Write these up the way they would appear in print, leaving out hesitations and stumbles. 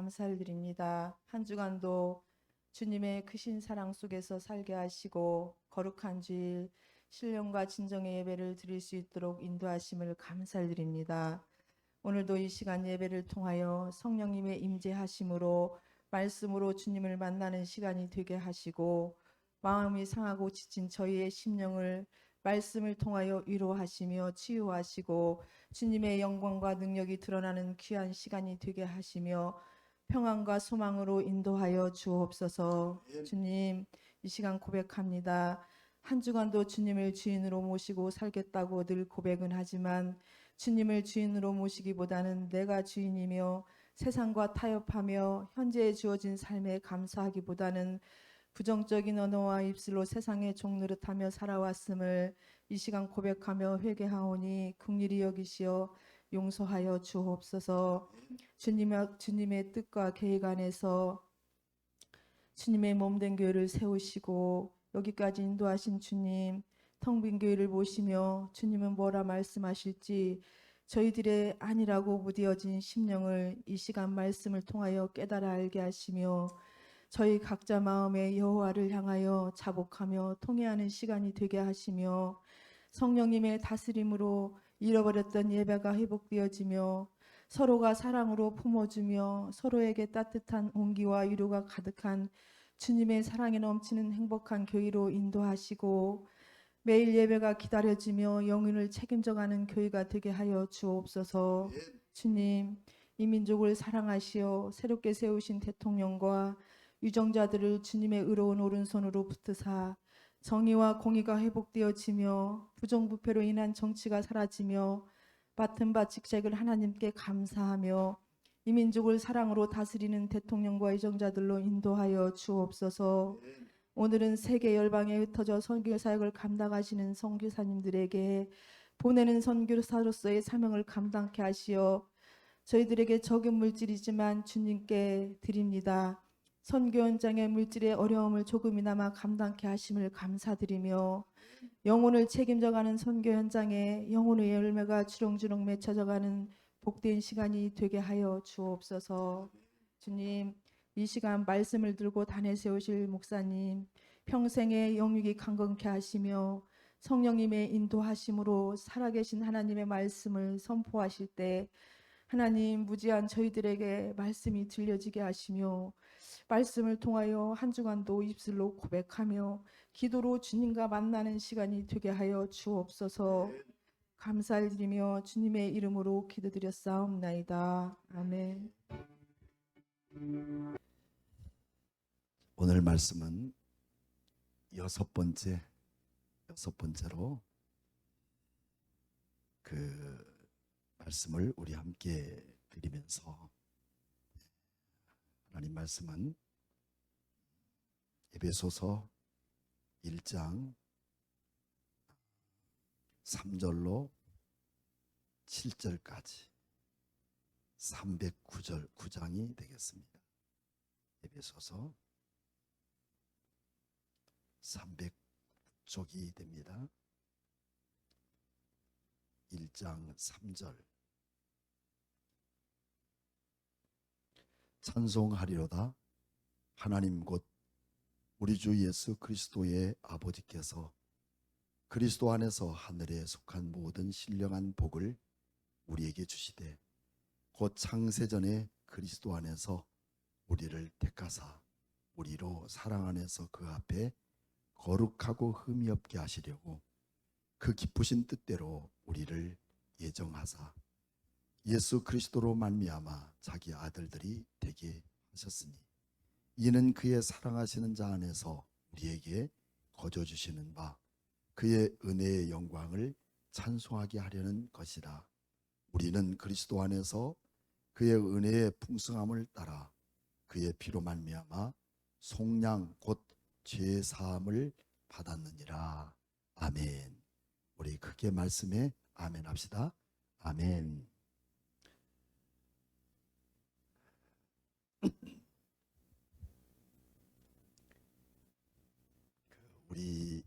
감사를 드립니다. 한 주간도 주님의 크신 사랑 속에서 살게 하시고 거룩한 주일 신령과 진정의 예배를 드릴 수 있도록 인도하심을 감사를 드립니다. 오늘도 이 시간 예배를 통하여 성령님의 임재하심으로 말씀으로 주님을 만나는 시간이 되게 하시고 마음이 상하고 지친 저희의 심령을 말씀을 통하여 위로하시며 치유하시고 주님의 영광과 능력이 드러나는 귀한 시간이 되게 하시며 평안과 소망으로 인도하여 주옵소서. 주님, 이 시간 고백합니다. 한 주간도 주님을 주인으로 모시고 살겠다고 늘 고백은 하지만 주님을 주인으로 모시기보다는 내가 주인이며 세상과 타협하며 현재에 주어진 삶에 감사하기보다는 부정적인 언어와 입술로 세상의 종노릇하며 살아왔음을 이 시간 고백하며 회개하오니 긍휼히 여기시어 용서하여 주옵소서. 주님의 뜻과 계획 안에서 주님의 몸된 교회를 세우시고 여기까지 인도하신 주님, 텅 빈 교회를 보시며 주님은 뭐라 말씀하실지 저희들의 아니라고 무뎌진 심령을 이 시간 말씀을 통하여 깨달아 알게 하시며 저희 각자 마음에 여호와를 향하여 자복하며 통회하는 시간이 되게 하시며 성령님의 다스림으로 잃어버렸던 예배가 회복되어지며 서로가 사랑으로 품어주며 서로에게 따뜻한 온기와 위로가 가득한 주님의 사랑에 넘치는 행복한 교회로 인도하시고 매일 예배가 기다려지며 영혼을 책임져가는 교회가 되게 하여 주옵소서. 주님, 이 민족을 사랑하시어 새롭게 세우신 대통령과 유정자들을 주님의 의로운 오른손으로 붙드사 정의와 공의가 회복되어지며 부정부패로 인한 정치가 사라지며 맡은 바 직책을 하나님께 감사하며 이 민족을 사랑으로 다스리는 대통령과 유정자들로 인도하여 주옵소서. 오늘은 세계 열방에 흩어져 선교 사역을 감당하시는 선교사님들에게 보내는 선교사로서의 사명을 감당케 하시어 저희들에게 적은 물질이지만 주님께 드립니다. 선교 현장의 물질의 어려움을 조금이나마 감당케 하심을 감사드리며 영혼을 책임져가는 선교 현장에 영혼의 열매가 주렁주렁 맺혀져가는 복된 시간이 되게 하여 주옵소서. 주님, 이 시간 말씀을 들고 단에 세우실 목사님 평생의 영육이 강건케 하시며 성령님의 인도하심으로 살아계신 하나님의 말씀을 선포하실 때 하나님 무지한 저희들에게 말씀이 들려지게 하시며 말씀을 통하여 한 주간도 입술로 고백하며 기도로 주님과 만나는 시간이 되게 하여 주옵소서. 감사를 드리며 주님의 이름으로 기도드렸사옵나이다. 아멘. 오늘 말씀은 여섯 번째로 그 말씀을 우리 함께 드리면서 하나님 말씀은 에베소서 1장 3절로 7절까지 309장이 되겠습니다. 에베소서 300쪽이 됩니다. 1장 3절 찬송하리로다. 하나님 곧 우리 주 예수 그리스도의 아버지께서 그리스도 안에서 하늘에 속한 모든 신령한 복을 우리에게 주시되 곧 창세전에 그리스도 안에서 우리를 택하사 우리로 사랑 안에서 그 앞에 거룩하고 흠이 없게 하시려고 그 기쁘신 뜻대로 우리를 예정하사 예수 그리스도로 말미암아 자기 아들들이 되게 하셨으니 이는 그의 사랑하시는 자 안에서 우리에게 거저 주시는 바 그의 은혜의 영광을 찬송하게 하려는 것이라. 우리는 그리스도 안에서 그의 은혜의 풍성함을 따라 그의 피로 말미암아 속량 곧 죄 사함을 받았느니라. 아멘. 우리 크게 말씀에 아멘 합시다. 아멘. 우리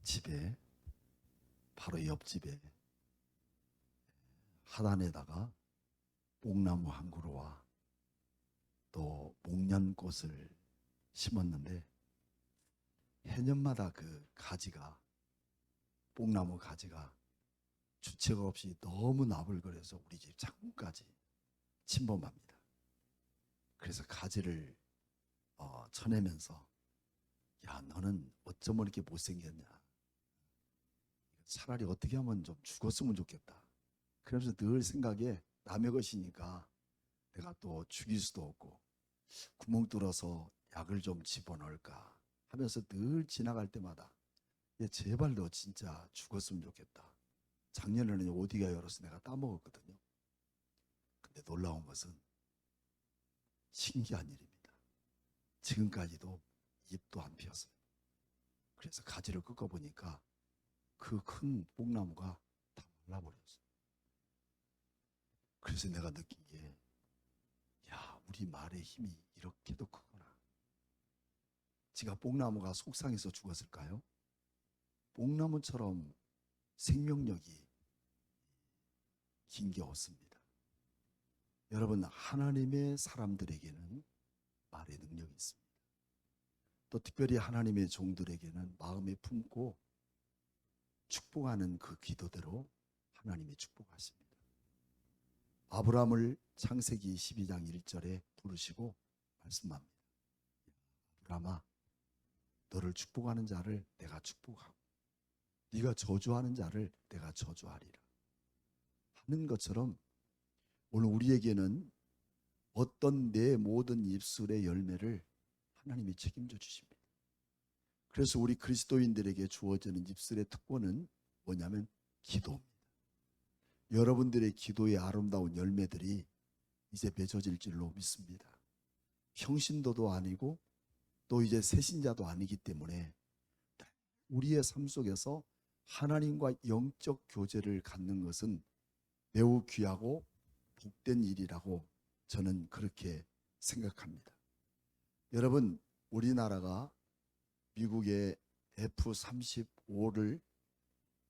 집에 바로 옆집에 하단에다가 뽕나무 한 그루와 또 목련꽃을 심었는데 해년마다 그 가지가, 뽕나무 가지가 주책 없이 너무 나불거려서 우리 집 창문까지 침범합니다. 그래서 가지를 쳐내면서, 야, 너는 어쩌면 이렇게 못생겼냐, 차라리 어떻게 하면 좀 죽었으면 좋겠다. 그러면서 늘 생각에 남의 것이니까 내가 또 죽일 수도 없고 구멍 뚫어서 약을 좀 집어넣을까 하면서 늘 지나갈 때마다, 얘 제발 너 진짜 죽었으면 좋겠다. 작년에는 어디가 열어서 내가 따먹었거든요. 근데 놀라운 것은 신기한 일입니다. 지금까지도 잎도 안 피었어요. 그래서 가지를 꺾어보니까 그 큰 뽕나무가 다 말라버렸어요. 그래서 내가 느낀 게, 야, 우리 말의 힘이 이렇게도 크구나. 지가 뽕나무가 속상해서 죽었을까요? 뽕나무처럼 생명력이 긴 게 없습니다. 여러분, 하나님의 사람들에게는 말의 능력이 있습니다. 또 특별히 하나님의 종들에게는 마음에 품고 축복하는 그 기도대로 하나님이 축복하십니다. 아브라함을 창세기 12장 1절에 부르시고 말씀합니다. 아브라함아, 너를 축복하는 자를 내가 축복하고 네가 저주하는 자를 내가 저주하리라 하는 것처럼, 오늘 우리에게는 어떤 내 모든 입술의 열매를 하나님이 책임져 주십니다. 그래서 우리 그리스도인들에게 주어지는 입술의 특권은 뭐냐면 기도입니다. 여러분들의 기도의 아름다운 열매들이 이제 맺어질 줄로 믿습니다. 평신도도 아니고 또 이제 새신자도 아니기 때문에 우리의 삶 속에서 하나님과 영적 교제를 갖는 것은 매우 귀하고 복된 일이라고 저는 그렇게 생각합니다. 여러분, 우리나라가 미국의 F-35를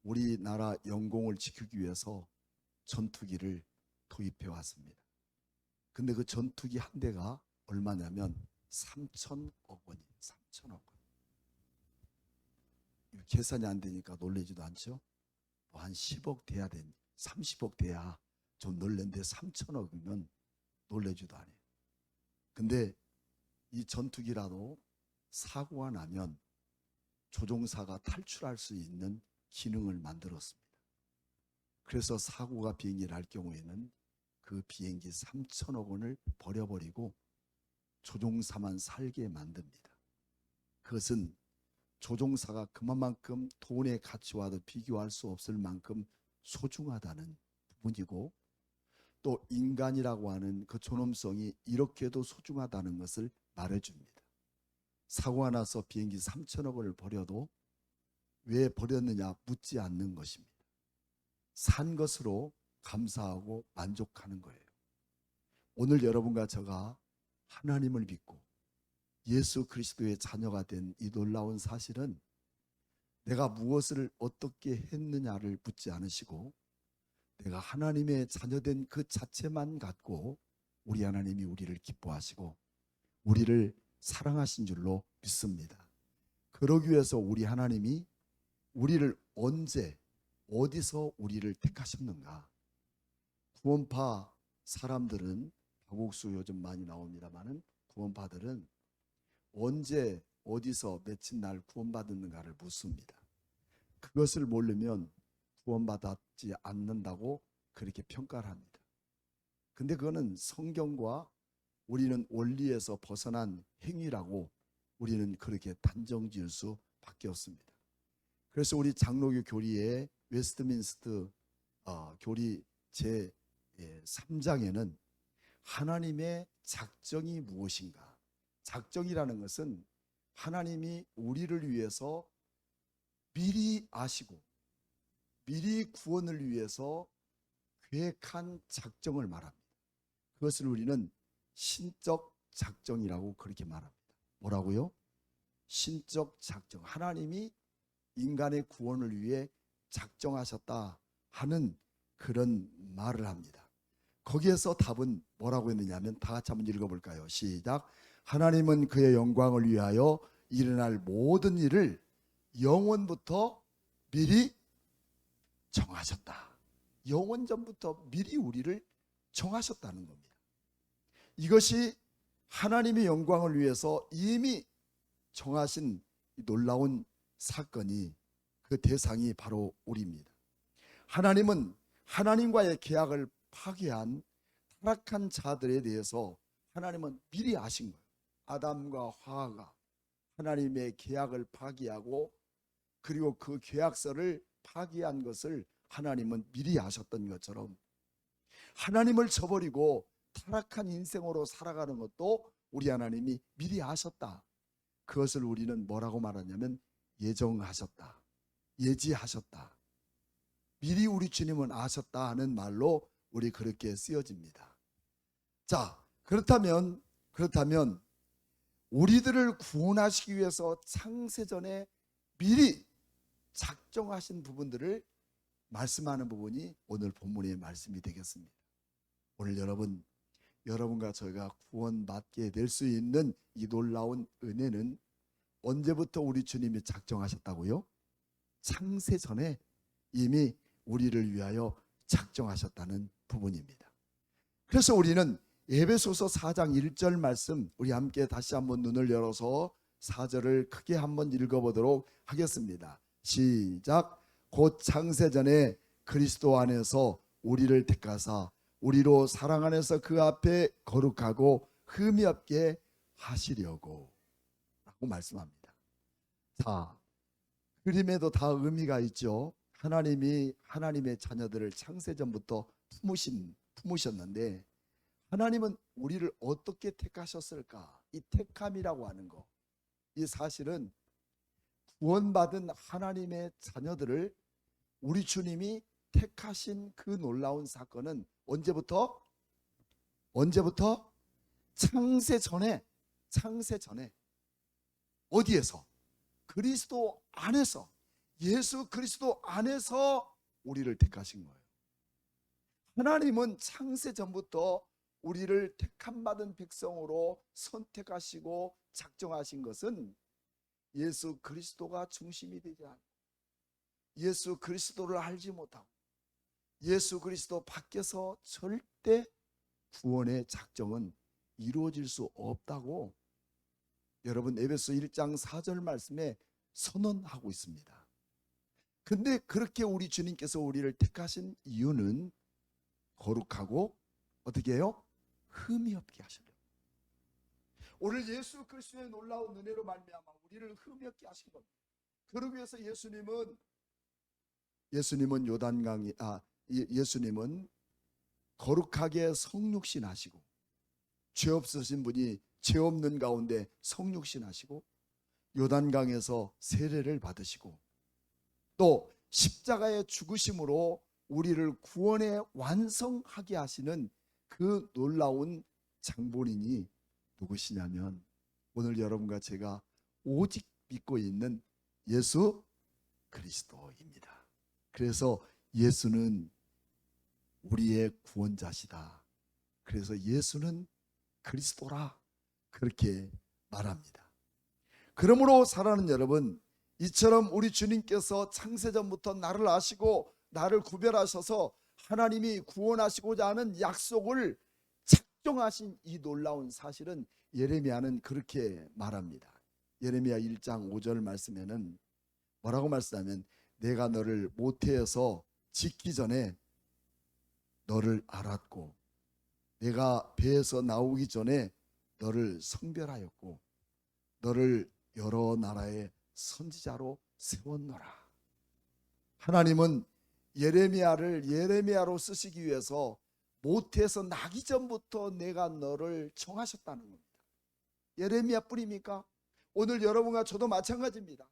우리나라 영공을 지키기 위해서 전투기를 도입해 왔습니다. 근데 그 전투기 한 대가 얼마냐면 3천억 원이에요. 3천억 원. 계산이 안 되니까 놀라지도 않죠? 한 10억 돼야 돼. 30억 돼야 좀 놀랜데 3천억이면 놀라지도 않아요. 근데 이 전투기라도 사고가 나면 조종사가 탈출할 수 있는 기능을 만들었습니다. 그래서 사고가 비행기를 할 경우에는 그 비행기 3천억 원을 버려버리고 조종사만 살게 만듭니다. 그것은 조종사가 그만큼 돈의 가치와도 비교할 수 없을 만큼 소중하다는 부분이고, 또 인간이라고 하는 그 존엄성이 이렇게도 소중하다는 것을 말해줍니다. 사고가 나서 비행기 3천억 원을 버려도 왜 버렸느냐 묻지 않는 것입니다. 산 것으로 감사하고 만족하는 거예요. 오늘 여러분과 제가 하나님을 믿고 예수 그리스도의 자녀가 된 이 놀라운 사실은 내가 무엇을 어떻게 했느냐를 묻지 않으시고 내가 하나님의 자녀된 그 자체만 갖고 우리 하나님이 우리를 기뻐하시고 우리를 사랑하신 줄로 믿습니다. 그러기 위해서 우리 하나님이 우리를 언제 어디서 우리를 택하셨는가? 구원파 사람들은, 박옥수 요즘 많이 나옵니다마는 구원파들은 언제 어디서 며칠 날 구원받았는가를 묻습니다. 그것을 모르면 구원받았지 않는다고 그렇게 평가를 합니다. 근데 그거는 성경과 우리는 원리에서 벗어난 행위라고 우리는 그렇게 단정 지을 수밖에 없습니다. 그래서 우리 장로교 교리의 웨스트민스터 교리 제 3장에는 하나님의 작정이 무엇인가? 작정이라는 것은 하나님이 우리를 위해서 미리 아시고 미리 구원을 위해서 계획한 작정을 말합니다. 그것을 우리는 신적 작정이라고 그렇게 말합니다. 뭐라고요? 신적 작정. 하나님이 인간의 구원을 위해 작정하셨다 하는 그런 말을 합니다. 거기에서 답은 뭐라고 했느냐면 다 같이 한번 읽어볼까요? 시작. 하나님은 그의 영광을 위하여 일어날 모든 일을 영원부터 미리 정하셨다. 영원 전부터 미리 우리를 정하셨다는 겁니다. 이것이 하나님의 영광을 위해서 이미 정하신 놀라운 사건이, 그 대상이 바로 우리입니다. 하나님은 하나님과의 계약을 파괴한 타락한 자들에 대해서 하나님은 미리 아신 거예요. 아담과 하와가 하나님의 계약을 파기하고 그리고 그 계약서를 파기한 것을 하나님은 미리 아셨던 것처럼 하나님을 저버리고 타락한 인생으로 살아가는 것도 우리 하나님이 미리 아셨다. 그것을 우리는 뭐라고 말하냐면 예정하셨다, 예지하셨다, 미리 우리 주님은 아셨다 하는 말로 우리 그렇게 쓰여집니다. 자, 그렇다면 우리들을 구원하시기 위해서 창세전에 미리 작정하신 부분들을 말씀하는 부분이 오늘 본문의 말씀이 되겠습니다. 오늘 여러분과 저희가 구원받게 될 수 있는 이 놀라운 은혜는 언제부터 우리 주님이 작정하셨다고요? 창세전에 이미 우리를 위하여 작정하셨다는 부분입니다. 그래서 우리는 에베소서 4장 1절 말씀, 우리 함께 다시 한번 눈을 열어서 4절을 크게 한번 읽어보도록 하겠습니다. 시작. 곧 창세전에 그리스도 안에서 우리를 택하사 우리로 사랑 안에서 그 앞에 거룩하고 흠이 없게 하시려고 라고 말씀합니다. 자, 그림에도 다 의미가 있죠. 하나님이 하나님의 자녀들을 창세전부터 품으셨는데 하나님은 우리를 어떻게 택하셨을까? 이 택함이라고 하는 거, 이 사실은 구원받은 하나님의 자녀들을 우리 주님이 택하신 그 놀라운 사건은 언제부터? 창세전에 어디에서? 그리스도 안에서, 예수 그리스도 안에서 우리를 택하신 거예요. 하나님은 창세전부터 우리를 택함받은 백성으로 선택하시고 작정하신 것은 예수 그리스도가 중심이 되지 않고 예수 그리스도를 알지 못하고 예수 그리스도 밖에서 절대 구원의 작정은 이루어질 수 없다고 여러분 에베소 1장 4절 말씀에 선언하고 있습니다. 근데 그렇게 우리 주님께서 우리를 택하신 이유는 거룩하고 어떻게 해요? 흠이 없게 하시려고. 오늘 예수 그리스도의 놀라운 은혜로 말미암아 우리를 흠이 없게 하신 겁니다. 그러기 위해서 예수님은 거룩하게 성육신 하시고 죄 없으신 분이 죄 없는 가운데 성육신 하시고 요단강에서 세례를 받으시고 또 십자가의 죽으심으로 우리를 구원에 완성하게 하시는 그 놀라운 장본인이 누구시냐면 오늘 여러분과 제가 오직 믿고 있는 예수 그리스도입니다. 그래서 예수는 우리의 구원자시다. 그래서 예수는 그리스도라 그렇게 말합니다. 그러므로 사랑하는 여러분, 이처럼 우리 주님께서 창세전부터 나를 아시고 나를 구별하셔서 하나님이 구원하시고자 하는 약속을 작정하신 이 놀라운 사실은 예레미야는 그렇게 말합니다. 예레미야 1장 5절 말씀에는 뭐라고 말씀하면 내가 너를 모태에서 짓기 전에 너를 알았고 내가 배에서 나오기 전에 너를 성별하였고 너를 여러 나라의 선지자로 세웠노라. 하나님은 예레미야를 예레미야로 쓰시기 위해서 모태에서 나기 전부터 내가 너를 정하셨다는 겁니다. 예레미야뿐입니까? 오늘 여러분과 저도 마찬가지입니다.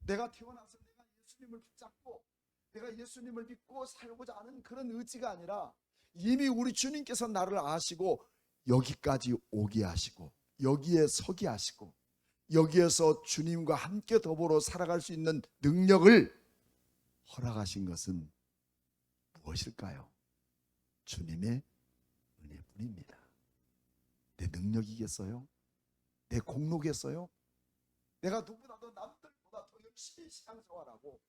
내가 태어나서 내가 예수님을 붙잡고 내가 예수님을 믿고 살고자 하는 그런 의지가 아니라 이미 우리 주님께서 나를 아시고 여기까지 오게 하시고 여기에 서게 하시고 여기에서 주님과 함께 더불어 살아갈 수 있는 능력을 허락하신 것은 무엇일까요? 주님의 뿐입니다. 내 능력이겠어요? 내 공로겠어요? 내가 누구보다도 남들보다 더 열심히 신앙생활하고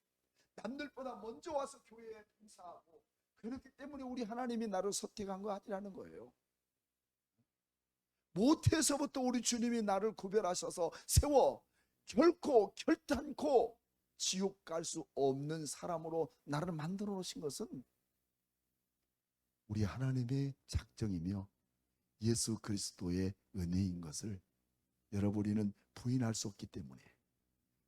남들보다 먼저 와서 교회에 봉사하고 그렇기 때문에 우리 하나님이 나를 선택한 거 아니라는 거예요. 모태에서부터 우리 주님이 나를 구별하셔서 세워 결코 결단코 지옥 갈 수 없는 사람으로 나를 만들어 놓으신 것은 우리 하나님의 작정이며 예수 그리스도의 은혜인 것을 여러분 우리는 부인할 수 없기 때문에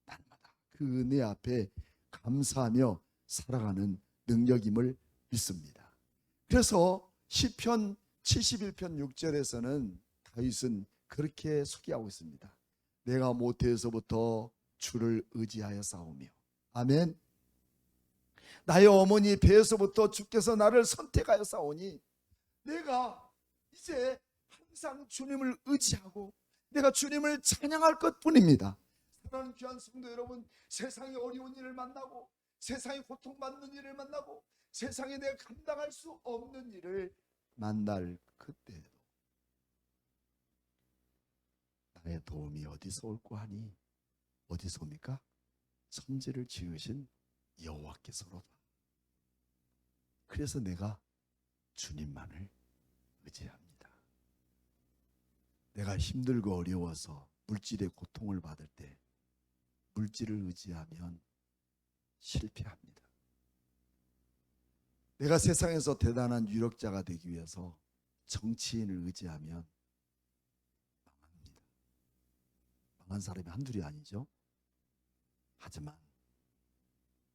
날마다 그 은혜 앞에 감사하며 살아가는 능력임을 믿습니다. 그래서 시편 71편 6절에서는 다윗은 그렇게 소개하고 있습니다. 내가 모태에서부터 주를 의지하여 싸우며 아멘. 나의 어머니 배에서부터 주께서 나를 선택하여 싸우니 내가 이제 항상 주님을 의지하고 내가 주님을 찬양할 것뿐입니다. 사랑하는 귀한 성도 여러분, 세상에 어려운 일을 만나고 세상에 고통받는 일을 만나고 세상에 내가 감당할 수 없는 일을 만날 그때에도 나의 도움이 어디서 올고 하니 어디서 옵니까? 천지를 지으신 여호와께서로다. 그래서 내가 주님만을 의지합니다. 내가 힘들고 어려워서 물질의 고통을 받을 때 물질을 의지하면 실패합니다. 내가 세상에서 대단한 유력자가 되기 위해서 정치인을 의지하면 망합니다. 망한 사람이 한둘이 아니죠. 하지만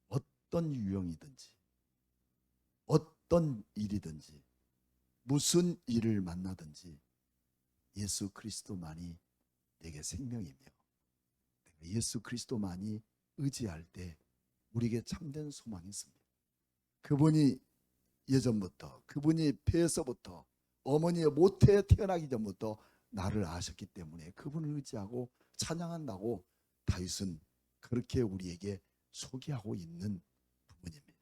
어떤 유형이든지 어떤 일이든지 무슨 일을 만나든지 예수 그리스도만이 내게 생명이며 내가 예수 그리스도만이 의지할 때 우리에게 참된 소망이 있습니다. 그분이 예전부터 그분이 배에서부터 어머니의 모태에 태어나기 전부터 나를 아셨기 때문에 그분을 의지하고 찬양한다고 다윗은 그렇게 우리에게 소개하고 있는 부분입니다.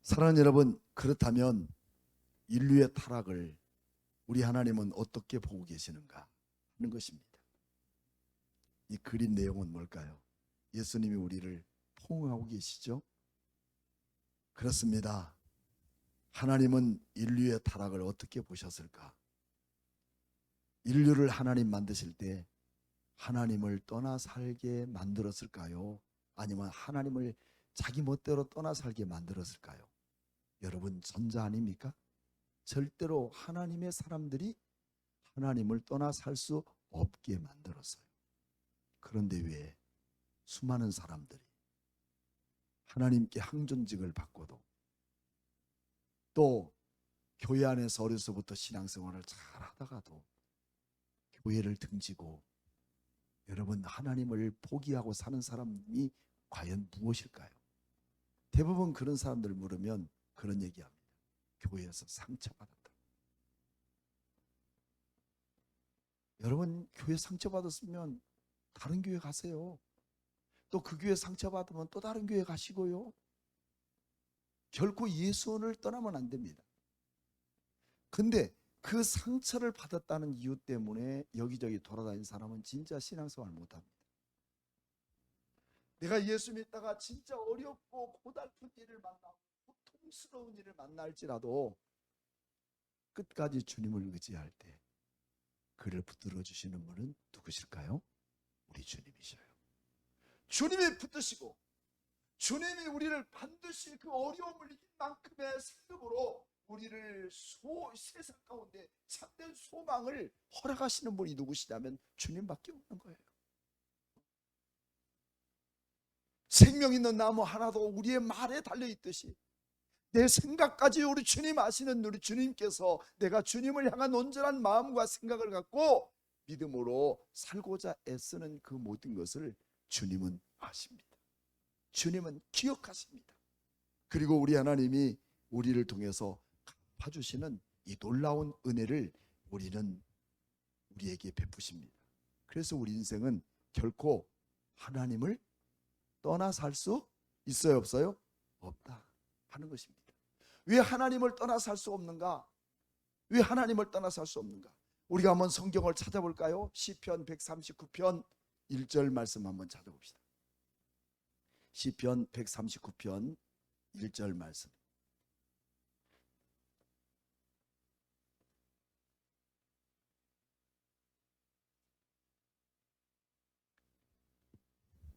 사랑하는 여러분, 그렇다면 인류의 타락을 우리 하나님은 어떻게 보고 계시는가 하는 것입니다. 이 그린 내용은 뭘까요? 예수님이 우리를 포옹하고 계시죠? 그렇습니다. 하나님은 인류의 타락을 어떻게 보셨을까? 인류를 하나님 만드실 때 하나님을 떠나 살게 만들었을까요? 아니면 하나님을 자기 멋대로 떠나 살게 만들었을까요? 여러분, 전자 아닙니까? 절대로 하나님의 사람들이 하나님을 떠나 살 수 없게 만들었어요. 그런데 왜 수많은 사람들이 하나님께 항존직을 받고도 또 교회 안에서 어려서부터 신앙생활을 잘 하다가도 교회를 등지고 여러분 하나님을 포기하고 사는 사람이 과연 무엇일까요? 대부분 그런 사람들 물으면 그런 얘기합니다. 교회에서 상처받았다. 여러분 교회 상처받았으면 다른 교회 가세요. 또 그 교회 상처받으면 또 다른 교회 가시고요. 결코 예수를 떠나면 안 됩니다. 근데 그 상처를 받았다는 이유 때문에 여기저기 돌아다니는 사람은 진짜 신앙생활 못합니다. 내가 예수 믿다가 진짜 어렵고 고달픈 일을 만나고 고통스러운 일을 만날지라도 끝까지 주님을 의지할 때 그를 붙들어 주시는 분은 누구실까요? 우리 주님이셔요. 주님이 붙드시고 주님이 우리를 반드시 그 어려움을 이긴 만큼의 상급으로 우리를 세상 가운데 참된 소망을 허락하시는 분이 누구시냐면 주님밖에 없는 거예요. 생명 있는 나무 하나도 우리의 말에 달려있듯이 내 생각까지 우리 주님 아시는 우리 주님께서 내가 주님을 향한 온전한 마음과 생각을 갖고 믿음으로 살고자 애쓰는 그 모든 것을 주님은 아십니다. 주님은 기억하십니다. 그리고 우리 하나님이 우리를 통해서 갚아주시는 이 놀라운 은혜를 우리는 우리에게 베푸십니다. 그래서 우리 인생은 결코 하나님을 떠나 살 수 있어요 없어요? 없다 하는 것입니다. 왜 하나님을 떠나서 할 수 없는가? 왜 하나님을 떠나서 할 수 없는가? 우리가 한번 성경을 찾아볼까요? 시편 139편 1절 말씀 한번 찾아봅시다. 시편 139편 1절 말씀.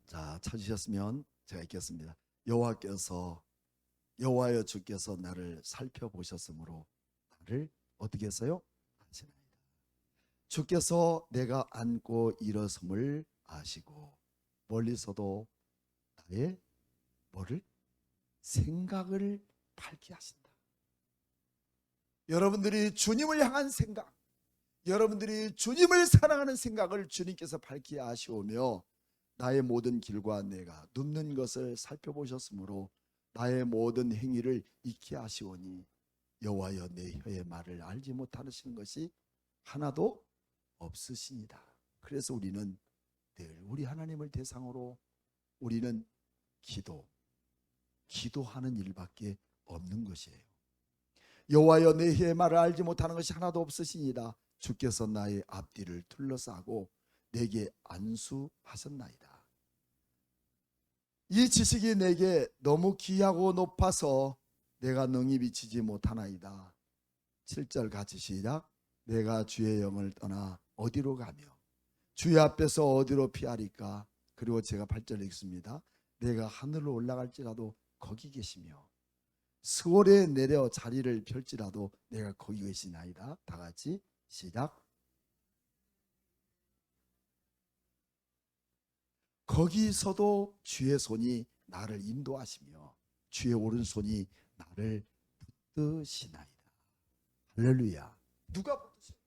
자, 찾으셨으면 제가 읽겠습니다. 여호와여 주께서 나를 살펴보셨으므로 나를 어떻게 했어요? 아시나이다. 주께서 내가 앉고 일어섬을 아시고 멀리서도 나의 뭐를? 생각을 밝게 하신다. 여러분들이 주님을 향한 생각, 여러분들이 주님을 사랑하는 생각을 주님께서 밝게 아시오며 나의 모든 길과 내가 눕는 것을 살펴보셨으므로 나의 모든 행위를 익히 아시오니 여호와여 내 혀의 말을 알지 못하시는 것이 하나도 없으시니다. 그래서 우리는 늘 우리 하나님을 대상으로 우리는 기도하는 일밖에 없는 것이에요. 여호와여 내 혀의 말을 알지 못하는 것이 하나도 없으시니다. 주께서 나의 앞뒤를 둘러싸고 내게 안수하셨나이다. 이 지식이 내게 너무 귀하고 높아서 내가 능히 미치지 못하나이다. 7절 같이 시작. 내가 주의 영을 떠나 어디로 가며 주의 앞에서 어디로 피하리까? 그리고 제가 8절 읽습니다. 내가 하늘로 올라갈지라도 거기 계시며 스월에 내려 자리를 펼지라도 내가 거기 계시나이다. 다 같이 시작. 거기서도 주의 손이 나를 인도하시며 주의 오른손이 나를 붙드시나이다. 할렐루야. 누가 붙드세요?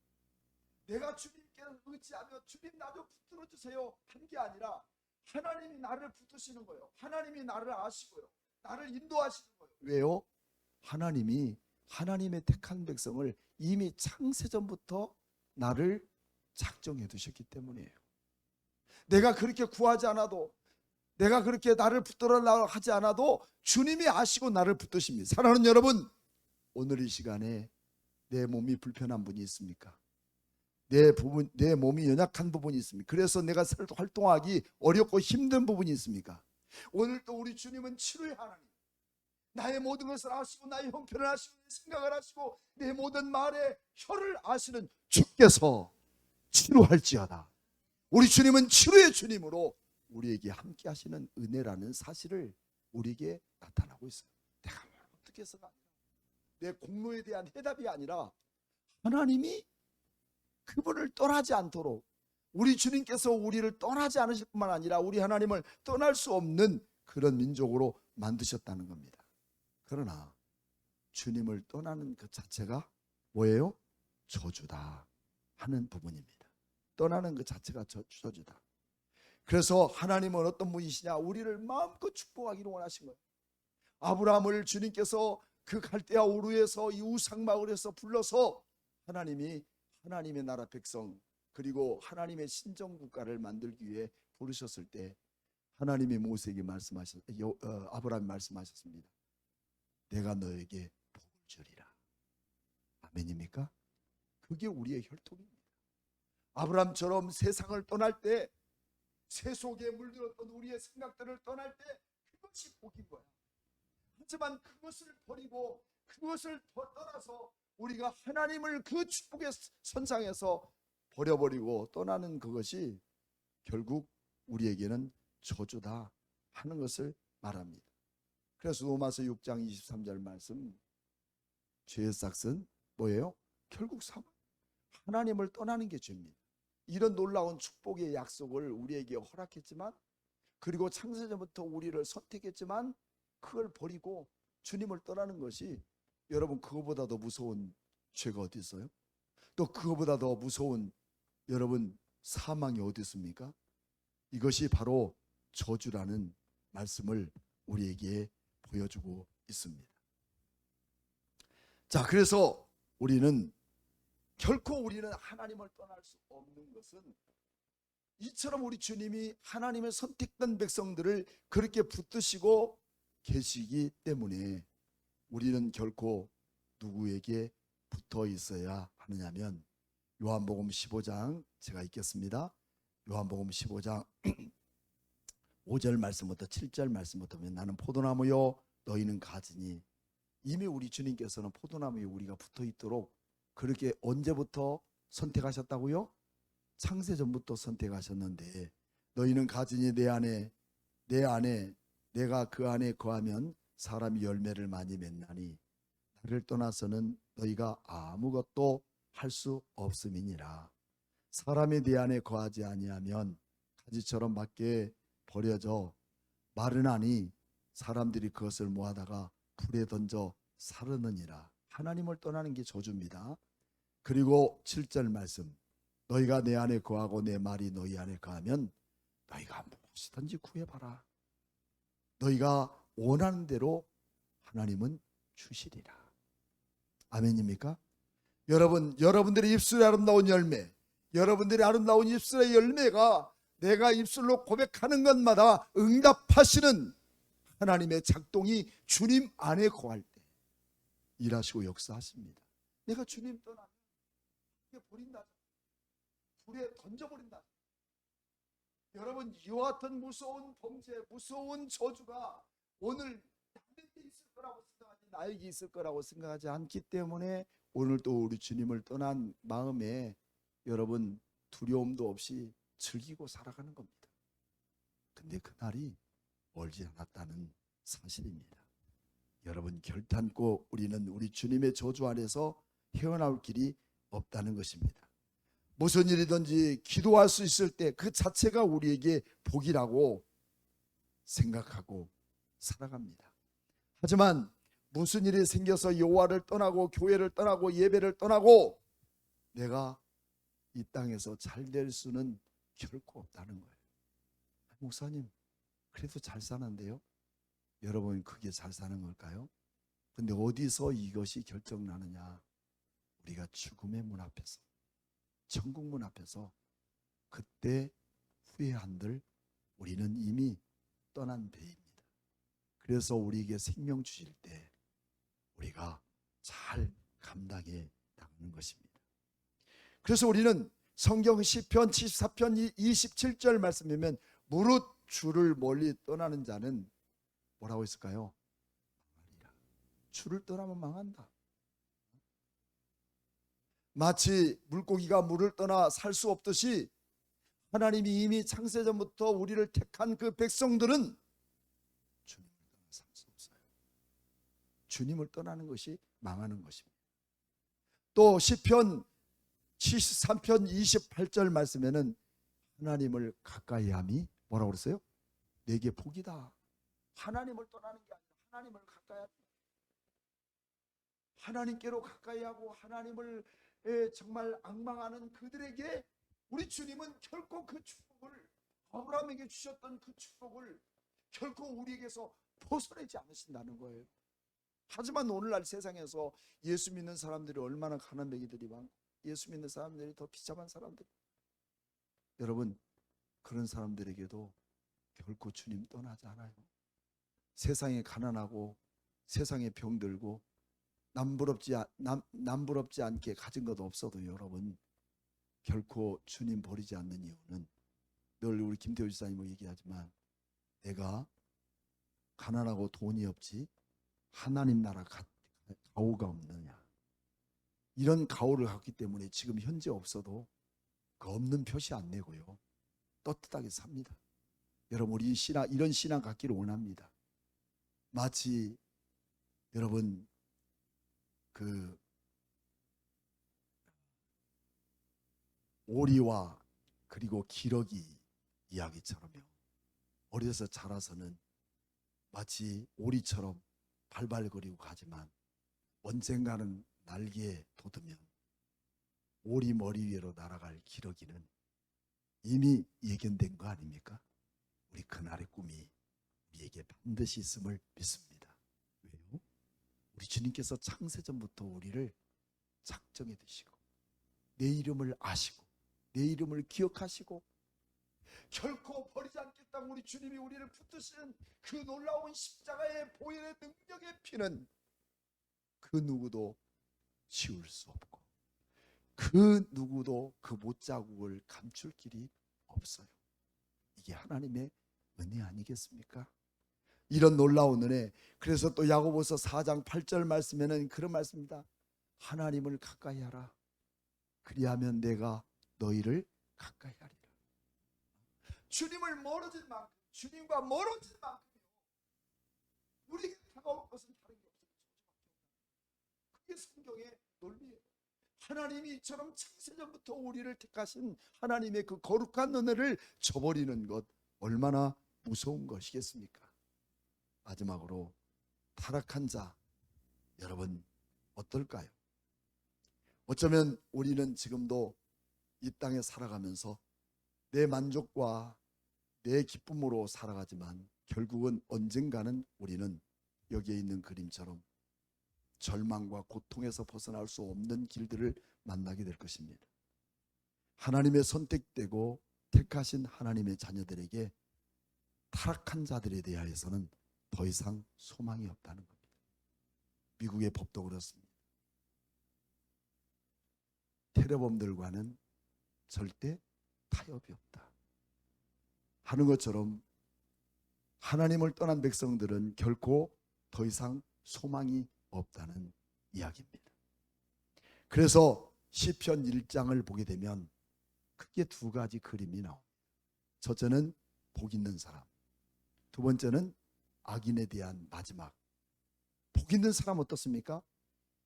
내가 주님께 의지하며 주님 나 좀 붙들어 주세요 한 게 아니라 하나님이 나를 붙드시는 거예요. 하나님이 나를 아시고요, 나를 인도하시는 거예요. 왜요? 하나님이 하나님의 택한 백성을 이미 창세전부터 나를 작정해 두셨기 때문이에요. 내가 그렇게 구하지 않아도, 내가 그렇게 나를 붙들으려고 하지 않아도 주님이 아시고 나를 붙드십니다. 사랑하는 여러분, 오늘 이 시간에 내 몸이 불편한 분이 있습니까? 내 몸이 연약한 부분이 있습니까? 그래서 내가 활동하기 어렵고 힘든 부분이 있습니까? 오늘 또 우리 주님은 치료의 하나님, 나의 모든 것을 아시고 나의 형편을 아시고 내 생각을 아시고 내 모든 말의 혀를 아시는 주께서 치료할지어다. 우리 주님은 치료의 주님으로 우리에게 함께 하시는 은혜라는 사실을 우리에게 나타나고 있어요. 내가 어떻게 해서가 아니라, 내 공로에 대한 해답이 아니라 하나님이 그분을 떠나지 않도록, 우리 주님께서 우리를 떠나지 않으실 뿐만 아니라 우리 하나님을 떠날 수 없는 그런 민족으로 만드셨다는 겁니다. 그러나 주님을 떠나는 그 자체가 뭐예요? 저주다 하는 부분입니다. 떠나는 그 자체가 저주다. 그래서 하나님은 어떤 분이시냐? 우리를 마음껏 축복하기를 원하신 거예요. 아브라함을 주님께서 그 갈대아 우르에서 이 우상마을에서 불러서 하나님의 나라 백성, 그리고 하나님의 신정국가를 만들기 위해 부르셨을 때 하나님이 모세에게 아브라함이 말씀하셨습니다. 내가 너에게 복을 주리라. 아멘입니까? 그게 우리의 혈통입니다. 아브라함처럼 세상을 떠날 때, 세 속에 물들었던 우리의 생각들을 떠날 때 그것이 복인 거야. 하지만 그것을 버리고 그것을 떠나서 우리가 하나님을 그 축복의 선상에서 버려버리고 떠나는 그것이 결국 우리에게는 저주다 하는 것을 말합니다. 그래서 로마서 6장 23절 말씀, 죄의 삭은 뭐예요? 결국 사망. 하나님을 떠나는 게 죄입니다. 이런 놀라운 축복의 약속을 우리에게 허락했지만, 그리고 창세전부터 우리를 선택했지만 그걸 버리고 주님을 떠나는 것이, 여러분, 그거보다 더 무서운 죄가 어디 있어요? 또 그거보다 더 무서운 여러분 사망이 어디 있습니까? 이것이 바로 저주라는 말씀을 우리에게 보여주고 있습니다. 자, 그래서 결코 우리는 하나님을 떠날 수 없는 것은, 이처럼 우리 주님이 하나님의 선택된 백성들을 그렇게 붙드시고 계시기 때문에 우리는 결코 누구에게 붙어 있어야 하느냐면 요한복음 15장 제가 읽겠습니다. 요한복음 15장 5절 말씀부터 7절 말씀부터 보면 나는 포도나무요 너희는 가지니, 이미 우리 주님께서는 포도나무에 우리가 붙어 있도록 그렇게 언제부터 선택하셨다고요? 창세전부터 선택하셨는데 너희는 가지니 내 안에 내가 그 안에 거하면 사람이 열매를 많이 맺나니 나를 떠나서는 너희가 아무것도 할 수 없음이니라. 사람이 내 안에 거하지 아니하면 가지처럼 밖에 버려져 마르나니 사람들이 그것을 모아다가 불에 던져 사르느니라. 하나님을 떠나는 게 저주입니다. 그리고 7절 말씀, 너희가 내 안에 거하고 내 말이 너희 안에 거하면 너희가 무엇이든지 구해봐라. 너희가 원하는 대로 하나님은 주시리라. 아멘입니까? 여러분들의 입술의 아름다운 열매, 여러분들의 아름다운 입술의 열매가 내가 입술로 고백하는 것마다 응답하시는 하나님의 작동이 주님 안에 거할 때 일하시고 역사하십니다. 내가 주님 떠나면 버린다, 불에 던져버린다. 여러분, 이와 같은 무서운 범죄, 무서운 저주가 오늘 남에게 있을 거라고 생각하지 나에게 있을 거라고 생각하지 않기 때문에 오늘 또 우리 주님을 떠난 마음에 여러분 두려움도 없이 즐기고 살아가는 겁니다. 근데 그날이 멀지 않았다는 사실입니다. 여러분, 결단코 우리는 우리 주님의 저주 안에서 헤어나올 길이 없다는 것입니다. 무슨 일이든지 기도할 수 있을 때 그 자체가 우리에게 복이라고 생각하고 살아갑니다. 하지만 무슨 일이 생겨서 여호와를 떠나고 교회를 떠나고 예배를 떠나고 내가 이 땅에서 잘 될 수는 결코 없다는 거예요. 목사님, 그래도 잘 사는데요? 여러분, 그게 잘 사는 걸까요? 근데 어디서 이것이 결정나느냐? 우리가 죽음의 문 앞에서, 천국 문 앞에서 그때 후회한들 우리는 이미 떠난 배입니다. 그래서 우리에게 생명 주실 때 우리가 잘 감당해 나가는 것입니다. 그래서 우리는 성경 시편 74편 27절 말씀이면 무릇 주를 멀리 떠나는 자는 뭐라고 했을까요? 망하리라. 주를 떠나면 망한다. 마치 물고기가 물을 떠나 살 수 없듯이 하나님이 이미 창세전부터 우리를 택한 그 백성들은 주님을 떠나 살 수 없어요. 주님을 떠나는 것이 망하는 것입니다. 또 시편 73편 28절 말씀에는 하나님을 가까이함이 뭐라고 그랬어요? 내게 복이다. 하나님을 떠나는 게 아니라 하나님을 가까이, 하나님께로 가까이하고 하나님을 정말 앙망하는 그들에게 우리 주님은 결코 그 축복을, 아브라함에게 주셨던 그 축복을 결코 우리에게서 벗어내지 않으신다는 거예요. 하지만 오늘날 세상에서 예수 믿는 사람들이 얼마나 가난뱅이들이 많고 예수 믿는 사람들이 더 비참한 사람들, 여러분, 그런 사람들에게도 결코 주님 떠나지 않아요. 세상에 가난하고 세상에 병들고 남부럽지 않게 가진 것 없어도 여러분 결코 주님 버리지 않는 이유는 늘 우리 김태우 지사님이 얘기하지만 내가 가난하고 돈이 없지 하나님 나라 가오가 없느냐, 이런 가오를 갖기 때문에 지금 현재 없어도 그 없는 표시 안 내고요 떳떳하게 삽니다. 여러분, 우리 이런 신앙 갖기를 원합니다. 마치 여러분 그 오리와 그리고 기러기 이야기처럼요. 어려서 자라서는 마치 오리처럼 발발거리고 가지만 언젠가는 날개에 돋으면 오리 머리 위로 날아갈 기러기는 이미 예견된 거 아닙니까? 우리 그날의 꿈이 우리에게 반드시 있음을 믿습니다. 왜요? 우리 주님께서 창세전부터 우리를 작정해 두시고 내 이름을 아시고 내 이름을 기억하시고 결코 버리지 않겠다고 우리 주님이 우리를 붙드시는 그 놀라운 십자가의 보혈의 능력의 피는 그 누구도 지울 수 없고 그 누구도 그 못자국을 감출 길이 없어요. 이게 하나님의 은혜 아니겠습니까? 이런 놀라운 은혜. 그래서 또 야고보서 4장 8절 말씀에는 그런 말씀입니다. 하나님을 가까이 하라. 그리하면 내가 너희를 가까이 하리라. 주님을 멀어진 만큼, 주님과 멀어진 만큼 우리에게 다가올 것은 다른 게 없어요. 그게 성경의 논리예요. 하나님이 이처럼 창세전부터 우리를 택하신 하나님의 그 거룩한 은혜를 저버리는 것 얼마나 무서운 것이겠습니까? 마지막으로 타락한 자, 여러분 어떨까요? 어쩌면 우리는 지금도 이 땅에 살아가면서 내 만족과 내 기쁨으로 살아가지만 결국은 언젠가는 우리는 여기에 있는 그림처럼 절망과 고통에서 벗어날 수 없는 길들을 만나게 될 것입니다. 하나님의 선택되고 택하신 하나님의 자녀들에게 타락한 자들에 대하여서는 더 이상 소망이 없다는 겁니다. 미국의 법도 그렇습니다. 테러범들과는 절대 타협이 없다 하는 것처럼 하나님을 떠난 백성들은 결코 더 이상 소망이 없다는 이야기입니다. 그래서 시편 1장을 보게 되면 크게 두 가지 그림이 나옵니다. 첫째는 복 있는 사람, 두 번째는 악인에 대한 마지막. 복 있는 사람 어떻습니까?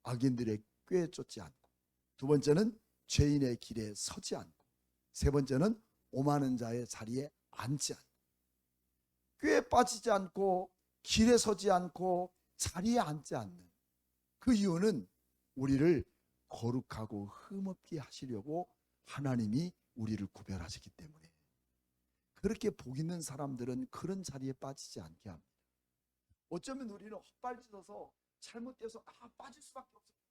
악인들의 꾀에 쫓지 않고, 두 번째는 죄인의 길에 서지 않고, 세 번째는 오만한 자의 자리에 앉지 않고. 꾀에 빠지지 않고 길에 서지 않고 자리에 앉지 않는 그 이유는 우리를 거룩하고 흠없게 하시려고 하나님이 우리를 구별하시기 때문에, 그렇게 복 있는 사람들은 그런 자리에 빠지지 않게 합니다. 어쩌면 우리는 헛발질어서 잘못돼서 빠질 수밖에 없습니다.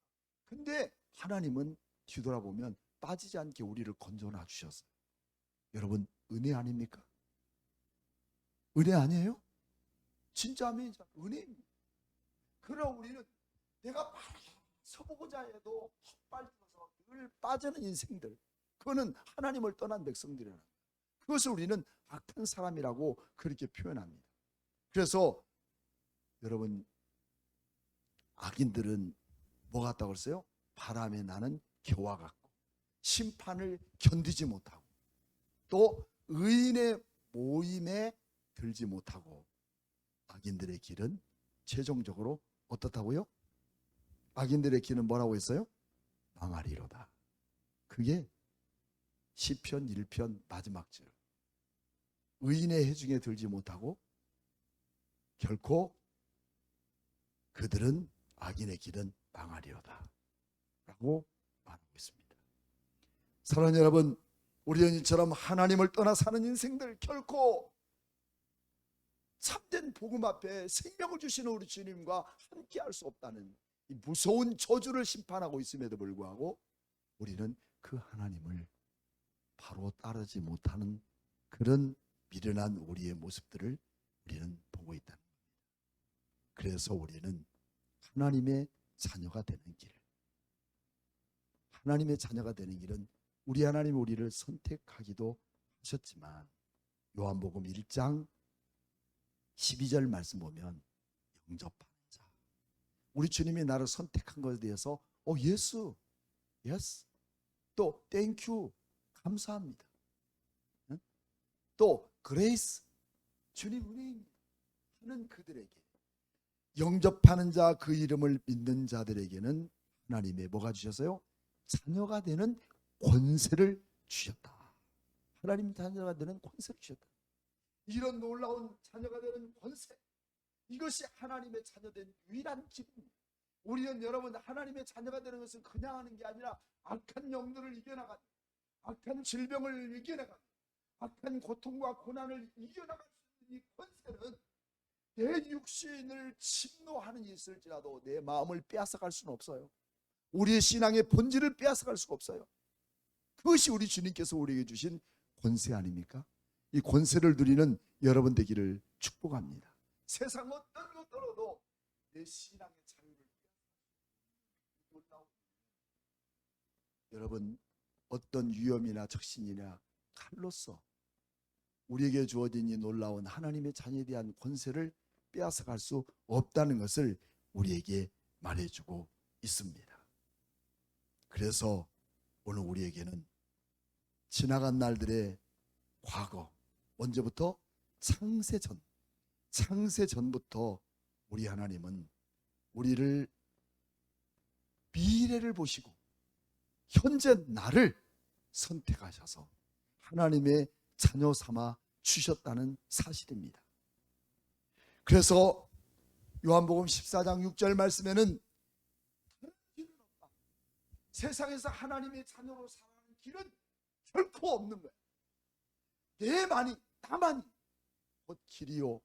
근데 하나님은 뒤돌아보면 빠지지 않게 우리를 건져놔 주셨어요. 여러분, 은혜 아닙니까? 은혜 아니에요? 진짜 아멘이죠. 은혜입니다. 그러나 우리는 내가 서보고자 해도 헛발질어서 늘 빠지는 인생들, 그거는 하나님을 떠난 백성들이라는 거예요. 그것을 우리는 악한 사람이라고 그렇게 표현합니다. 그래서 여러분, 악인들은 뭐 같다고 그랬어요? 바람에 나는 겨와 같고 심판을 견디지 못하고 또 의인의 모임에 들지 못하고, 악인들의 길은 최종적으로 어떻다고요? 악인들의 길은 뭐라고 했어요? 망하리로다. 그게 시편 1편 마지막 절. 의인의 해중에 들지 못하고 결코 그들은 악인의 길은 망하리로다 라고 말하고 있습니다. 사랑하는 여러분, 우리는 이처럼 하나님을 떠나 사는 인생들, 결코 참된 복음 앞에 생명을 주시는 우리 주님과 함께 할 수 없다는 이 무서운 저주를 심판하고 있음에도 불구하고 우리는 그 하나님을 바로 따르지 못하는 그런 미련한 우리의 모습들을 우리는 보고 있다는 겁니다. 그래서 우리는 하나님의 자녀가 되는 길, 하나님의 자녀가 되는 길은 우리 하나님이 우리를 선택하기도 하셨지만, 요한복음 1장 12절 말씀 보면 영접하는 자, 우리 주님이 나를 선택한 것에 대해서 예수, 예스, 또 땡큐, 감사합니다. 또 그레이스, 주님 은혜입니다 하는 그들에게, 영접하는 자, 그 이름을 믿는 자들에게는 하나님의 뭐가 주셨어요? 자녀가 되는 권세를 주셨다. 하나님 자녀가 되는 권세를 주셨다. 이런 놀라운 자녀가 되는 권세, 이것이 하나님의 자녀된 유일한 길입니다. 우리는 여러분, 하나님의 자녀가 되는 것은 그냥 하는 게 아니라 악한 영들을 이겨나가는, 악한 질병을 이겨나가는, 악한 고통과 고난을 이겨나갈 수 있는 이 권세는 내 육신을 침노하는 일이 있을지라도 내 마음을 빼앗아갈 수는 없어요. 우리의 신앙의 본질을 빼앗아갈 수가 없어요. 그것이 우리 주님께서 우리에게 주신 권세 아닙니까? 이 권세를 누리는 여러분 되기를 축복합니다. 세상 어떤 것들로도 내 신앙의 자유를 여러분, 어떤 위험이나 적신이나 칼로서 우리에게 주어진 이 놀라운 하나님의 자녀에 대한 권세를 빼앗아갈 수 없다는 것을 우리에게 말해주고 있습니다. 그래서 오늘 우리에게는 지나간 날들의 과거, 언제부터? 창세전부터 우리 하나님은 우리를 미래를 보시고 현재 나를 선택하셔서 하나님의 자녀 삼아 주셨다는 사실입니다. 그래서 요한복음 14장 6절 말씀에는 세상에서 하나님의 자녀로 살아가는 길은 결코 없는 거예요. 나만이 곧 길이요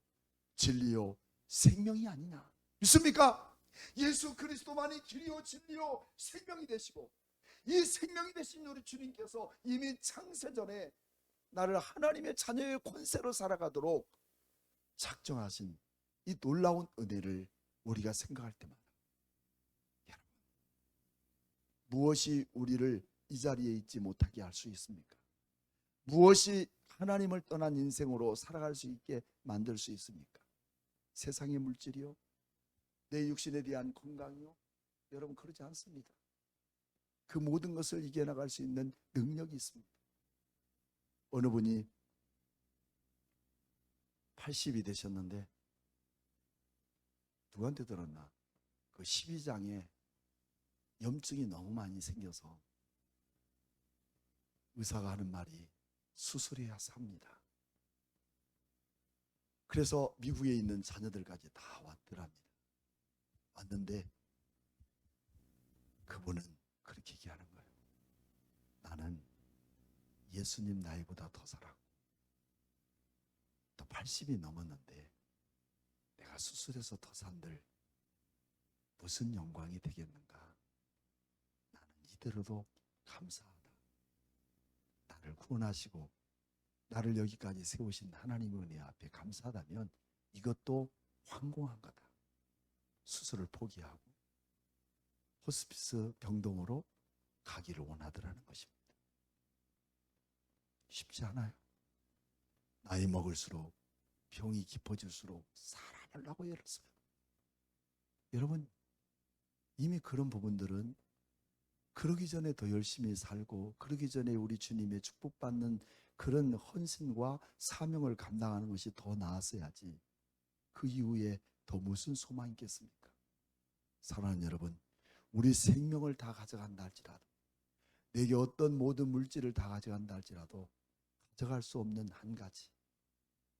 진리요 생명이 아니냐. 믿습니까? 예수 그리스도만이 길이요 진리요 생명이 되시고, 이 생명이 되신 우리 주님께서 이미 창세전에 나를 하나님의 자녀의 권세로 살아가도록 작정하신 이 놀라운 은혜를 우리가 생각할 때마다, 여러분, 무엇이 우리를 이 자리에 있지 못하게 할 수 있습니까? 무엇이 하나님을 떠난 인생으로 살아갈 수 있게 만들 수 있습니까? 세상의 물질이요? 내 육신에 대한 건강이요? 여러분, 그러지 않습니다. 그 모든 것을 이겨나갈 수 있는 능력이 있습니다. 어느 분이 80이 되셨는데 누구한테 들었나? 그 12장에 염증이 너무 많이 생겨서 의사가 하는 말이 수술해야 삽니다. 그래서 미국에 있는 자녀들까지 다 왔더랍니다. 왔는데 그분은 그렇게 얘기하는 거예요. 나는 예수님 나이보다 더 살았고 또 80이 넘었는데 내가 수술해서 더 산들 무슨 영광이 되겠는가. 나는 이대로도 감사하다. 나를 구원하시고 나를 여기까지 세우신 하나님의 은혜 앞에 감사하다면 이것도 황공한 거다. 수술을 포기하고 호스피스 병동으로 가기를 원하더라는 것입니다. 쉽지 않아요. 나이 먹을수록 병이 깊어질수록 살아나려고 애를 써요. 여러분, 이미 그런 부분들은 그러기 전에 더 열심히 살고, 그러기 전에 우리 주님의 축복받는 그런 헌신과 사명을 감당하는 것이 더 나았어야지 그 이후에 더 무슨 소망이 있겠습니까? 사랑하는 여러분, 우리 생명을 다 가져간다 할지라도, 내게 어떤 모든 물질을 다 가져간다 할지라도 가져갈 수 없는 한 가지,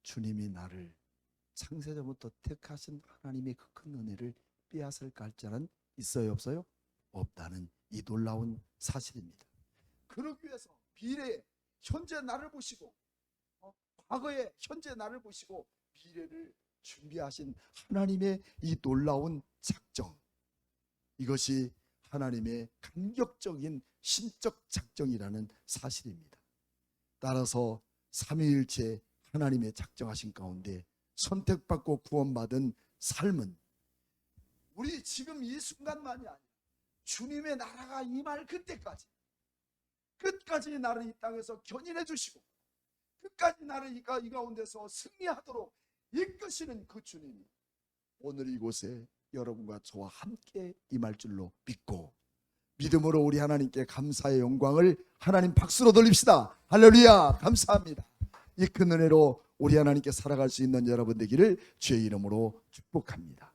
주님이 나를 창세전부터 택하신 하나님의 그 큰 은혜를 빼앗을까 할 자는 있어요, 없어요? 없다는 이 놀라운 사실입니다. 그러기 위해서 미래에 현재 나를 보시고, 과거에 현재 나를 보시고 미래를 준비하신 하나님의 이 놀라운 작정, 이것이 하나님의 감격적인 신적 작정이라는 사실입니다. 따라서 삼위일체 하나님의 작정하신 가운데 선택받고 구원받은 삶은 우리 지금 이 순간만이 아니라 주님의 나라가 임할 그때까지 끝까지 나를 이 땅에서 견인해 주시고 끝까지 나를 이 가운데서 승리하도록 이끄시는 그 주님이 오늘 이곳에 여러분과 저와 함께 임할 줄로 믿고, 믿음으로 우리 하나님께 감사의 영광을 하나님 박수로 돌립시다. 할렐루야, 감사합니다. 이 큰 은혜로 우리 하나님께 살아갈 수 있는 여러분 되기를 주의 이름으로 축복합니다.